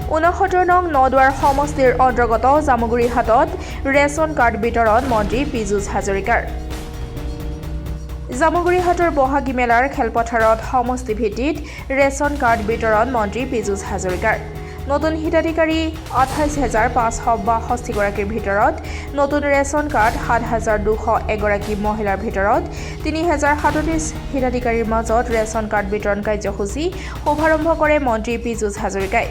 69 নং নদুৱাৰ সমষ্টিৰ অন্তৰ্গত জামুগুৰিহাটত ৰেচন কাৰ্ড বিতৰণ মন্ত্ৰী পীযুষ হাজৰিকাৰ। জামুগুৰিহাটৰ বহাগী মেলাৰ খেলপথাৰত সমষ্টি ভিত্তিত ৰেচন কাৰ্ড বিতৰণ মন্ত্ৰী পীযুষ হাজৰিকাৰ। নতুন হিতাধিকাৰী 28,562 গৰাকীৰ ভিতৰত নতুন ৰেচন কাৰ্ড 7,201 গৰাকী মহিলাৰ ভিতৰত 3,037 হিতাধিকাৰীৰ মাজত ৰেচন কাৰ্ড বিতৰণ কাৰ্যসূচী শুভাৰম্ভ কৰে মন্ত্ৰী পীযুষ হাজৰিকাই।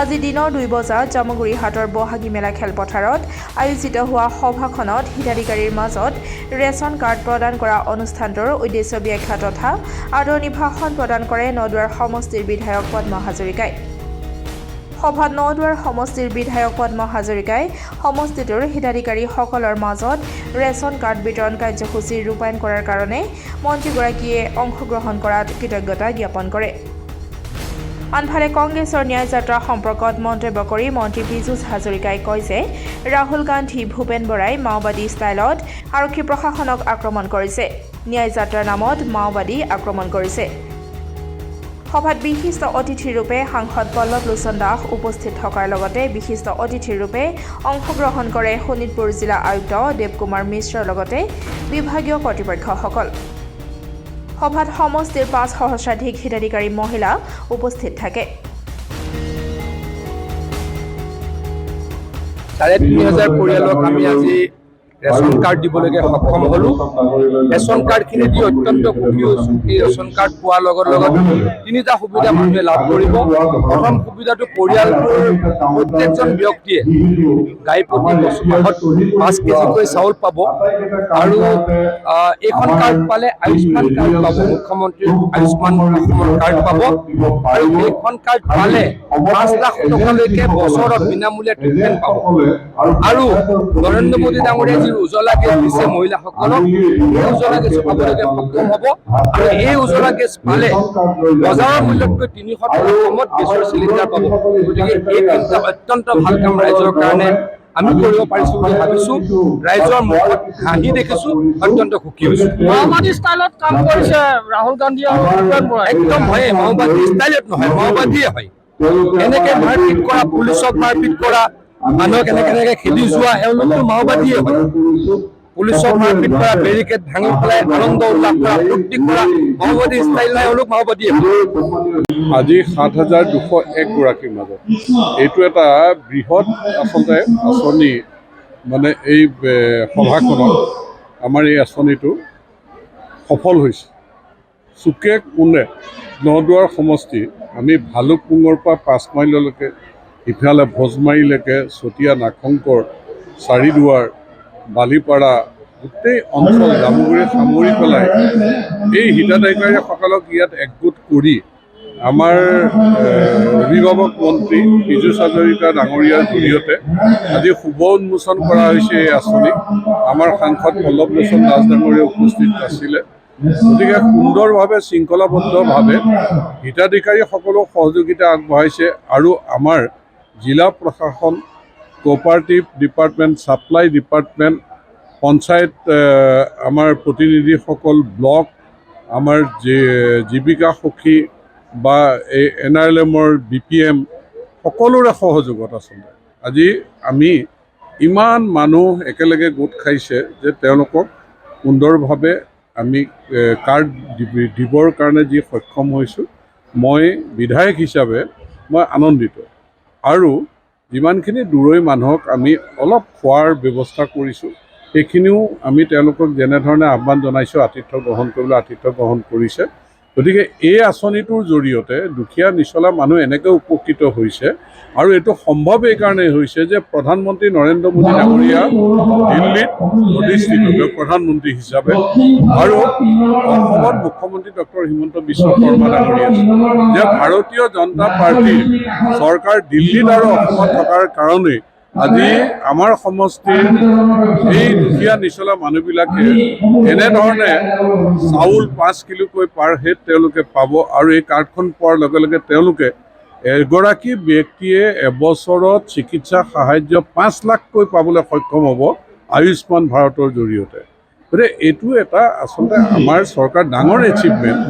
আজি দিনৰ 2 বজাত জামুগুৰিহাটৰ বহাগী মেলা খেলপথাৰত আয়োজিত হোৱা সভাখনত হিতাধিকাৰীৰ মাজত ৰেচন কাৰ্ড প্ৰদান কৰা অনুষ্ঠানটোৰ উদ্দেশ্য ব্যাখ্যা তথা আদৰণি ভাষণ প্ৰদান কৰে নদুৱাৰ সমষ্টিৰ বিধায়ক পদ্ম হাজৰিকাই। সভাত নদুৱাৰ সমষ্টিৰ বিধায়ক পদ্ম হাজৰিকাই সমষ্টিটোৰ হিতাধিকাৰীসকলৰ মাজত ৰেচন কাৰ্ড বিতৰণ কাৰ্যসূচী ৰূপায়ণ কৰাৰ কাৰণে মন্ত্ৰীগৰাকীয়ে অংশগ্ৰহণ কৰাত কৃতজ্ঞতা জ্ঞাপন কৰে। আনফালে কংগ্ৰেছৰ ন্যায় যাত্ৰা সম্পৰ্কত মন্তব্য কৰি মন্ত্ৰী পীযুষ হাজৰিকাই কয় যে ৰাহুল গান্ধী ভূপেন বৰাই মাওবাদী ষ্টাইলত আৰক্ষী প্ৰশাসনক আক্ৰমণ কৰিছে, ন্যায় যাত্ৰাৰ নামত মাওবাদী আক্ৰমণ কৰিছে। সভাত বিশিষ্ট অতিথিৰূপে সাংসদ পল্লৱ লোচন দাস উপস্থিত থকাৰ লগতে বিশিষ্ট অতিথিৰূপে অংশগ্ৰহণ কৰে শোণিতপুৰ জিলা আয়ুক্ত দেৱকুমাৰ মিশ্ৰৰ লগতে বিভাগীয় কৰ্তৃপক্ষসকল। সভাত সমষ্টিৰ 5 সহস্ৰাধিক হিতাধিকাৰী মহিলা উপস্থিত থাকে। 3,500 পৰিয়ালক আমি আজি ৰেচন কাৰ্ড দিবলৈকে সক্ষম হ'লোঁ। ৰেচন কাৰ্ডখিনি দি অত্যন্ত সুখী হৈছোঁ। এই ৰেচন কাৰ্ড পোৱাৰ লগত 3টা সুবিধা মানুহে লাভ কৰিব। প্ৰথম সুবিধাটো পৰিয়ালটোৰ প্ৰত্যেকজন ব্যক্তিয়ে গাই প্ৰতি বছৰ মাহত 5 কেজিকৈ চাউল পাব আৰু এইখন কাৰ্ড পালে আয়ুষ্মান কাৰ্ড পাব, মুখ্যমন্ত্ৰীৰ আয়ুষ্মান কাৰ্ড পাব আৰু এইখন কাৰ্ড পালে 5 লাখ টকালৈকে বছৰত বিনামূলীয়া ট্ৰিটমেণ্ট পাব আৰু নৰেন্দ্ৰ মোদী ডাঙৰীয়াই যি উজ্বলা গেছ দিছে মহিলাসকলক, এই উজ্বলা গেছ পাবলৈকে সক্ষম হ'ব আৰু এই উজ্বলা গেছ পালে বজাৰৰ মূল্যতকৈ 300 টকা কমত গেছৰ চিলিণ্ডাৰ পাব। গতিকে এই তিনিটা অত্যন্ত ভাল কাম ৰাইজৰ কাৰণে আমি কৰিব পাৰিছোঁ বুলি ভাবিছোঁ। ৰাইজৰ মুখত হাঁহি দেখিছোঁ, অত্যন্ত সুখী হৈছোঁ। মাওবাদী ষ্টাইলত কাম কৰিছে ৰাহুল গান্ধী আৰু ভূপেন বৰাই। একদম হয়, মাওবাদী ষ্টাইলত নহয়, মাওবাদীয়ে হয়। এনেকে মাৰপিট কৰা, পুলিচক মাৰপিট কৰা, মানুহক এনেকে খেদি যোৱা, এওঁলোকতো মাওবাদীয়ে হয়। পুলিচক মাৰপিট কৰা, বেৰিকেড ভাঙি পেলাই আনন্দ উল্লাস কৰা, ফূৰ্তি কৰা, মাওবাদী ষ্টাইল নাই, এওঁলোক মাওবাদীয়ে হয়। আজি 7,201 গৰাকীৰ মাজত এইটো এটা বৃহৎ আচলতে আঁচনি, মানে এই সভাখনত আমাৰ এই আঁচনিটো সফল হৈছে। চুকে কোণে নদুৱাৰ সমষ্টি আমি ভালুকপুঙৰ পৰা 5 মাইললৈকে, ইফালে ভোজমাৰীলৈকে, চতিয়া নাগশংকৰ, চাৰিদুৱাৰ, বালিপাৰা গোটেই অঞ্চল জামুগুৰি সামৰি পেলাই এই হিতাধিকাৰীসকলক ইয়াত একগোট কৰি আমাৰ অভিভাৱক মন্ত্ৰী পীযুষ হাজৰিকা ডাঙৰীয়াৰ জৰিয়তে আজি শুভ উন্মোচন কৰা হৈছে এই আঁচনি। আমাৰ সাংসদ পল্লৱ লোচন দাস ডাঙৰীয়া উপস্থিত আছিলে। গতিকে সুন্দৰভাৱে শৃংখলাবদ্ধভাৱে হিতাধিকাৰীসকলক সহযোগিতা আগবঢ়াইছে আৰু আমাৰ জিলা প্ৰশাসন, cooperative department, supply department, panchayat আমাৰ প্ৰতিনিধিসকল, ব্লক, আমাৰ জীৱিকা সখী বা এই NRLM-ৰ BPM সকলোৰে সহযোগত আচলতে আজি আমি ইমান মানুহ একেলগে গোট খাইছে যে তেওঁলোকক সুন্দৰভাৱে আমি কাৰ্ড দিবৰ কাৰণে যি সক্ষম হৈছোঁ, মই বিধায়ক হিচাপে মই আনন্দিত। আৰু যিমানখিনি দূৰৈৰ মানুহক আমি অলপ খোৱাৰ ব্যৱস্থা কৰিছোঁ, সেইখিনিও আমি তেওঁলোকক যেনেধৰণে আহ্বান জনাইছোঁ আতিথ্য গ্ৰহণ কৰিবলৈ আতিথ্য গ্ৰহণ কৰিছে। গতিকে এই আঁচনিটোৰ জৰিয়তে দুখীয়া নিচলা মানুহ এনেকৈ উপকৃত হৈছে আৰু এইটো সম্ভৱ এইকাৰণেই হৈছে যে প্ৰধানমন্ত্ৰী নৰেন্দ্ৰ মোদী ডাঙৰীয়া দিল্লীত অধিষ্ঠিত প্ৰধানমন্ত্ৰী হিচাপে আৰু অসমত মুখ্যমন্ত্ৰী ডক্টৰ হিমন্ত বিশ্ব শৰ্মা ডাঙৰীয়া যে ভাৰতীয় জনতা পাৰ্টীৰ চৰকাৰ দিল্লীত আৰু অসমত থকাৰ কাৰণেই আজি আমাৰ সমষ্টিৰ এই দুখীয়া নিচলা মানুহবিলাকে এনেধৰণে চাউল 5 কিলোকৈ পাৰ হেড তেওঁলোকে পাব আৰু এই কাৰ্ডখন পোৱাৰ লগে লগে তেওঁলোকে এগৰাকী ব্যক্তিয়ে এবছৰত চিকিৎসা সাহায্য 5 লাখকৈ পাবলৈ সক্ষম হ'ব আয়ুষ্মান ভাৰতৰ জৰিয়তে। গতিকে এইটো এটা আচলতে আমাৰ চৰকাৰ ডাঙৰ এচিভমেণ্ট।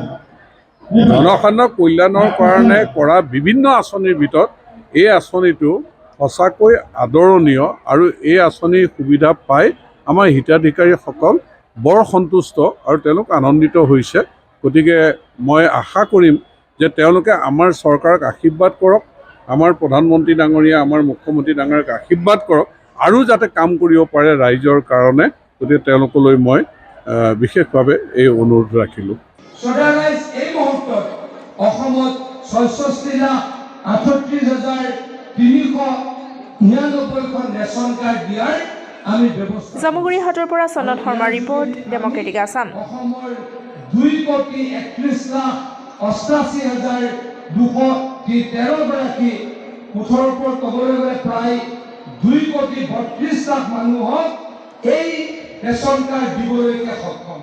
জনসাধাৰণৰ কল্যাণৰ কাৰণে কৰা বিভিন্ন আঁচনিৰ ভিতৰত এই আঁচনিটো সঁচাকৈ আদৰণীয় আৰু এই আঁচনিৰ সুবিধা পাই আমাৰ হিতাধিকাৰীসকল বৰ সন্তুষ্ট আৰু তেওঁলোক আনন্দিত হৈছে। গতিকে মই আশা কৰিম যে তেওঁলোকে আমাৰ চৰকাৰক আশীৰ্বাদ কৰক, আমাৰ প্ৰধানমন্ত্ৰী ডাঙৰীয়া, আমাৰ মুখ্যমন্ত্ৰী ডাঙৰীয়াক আশীৰ্বাদ কৰক আৰু যাতে কাম কৰিব পাৰে ৰাইজৰ কাৰণে। গতিকে তেওঁলোকলৈ মই বিশেষভাৱে এই অনুৰোধ ৰাখিলোঁ। এই মুহূৰ্তত অসমত 66,38,399খন ৰেচন কাৰ্ড দিয়াৰ আমি ব্যৱস্থা। জামুগুৰি হাটৰ পৰা চন্দন শৰ্মাৰ ৰিপৰ্ট, ডেমক্ৰেটিক আছাম। অসমৰ 2,31,88,213 গৰাকী, মুঠৰ ওপৰত ক'বলৈ গ'লে প্ৰায় 2,32,00,000 মানুহক এই ৰেচন কাৰ্ড দিবলৈকে সক্ষম।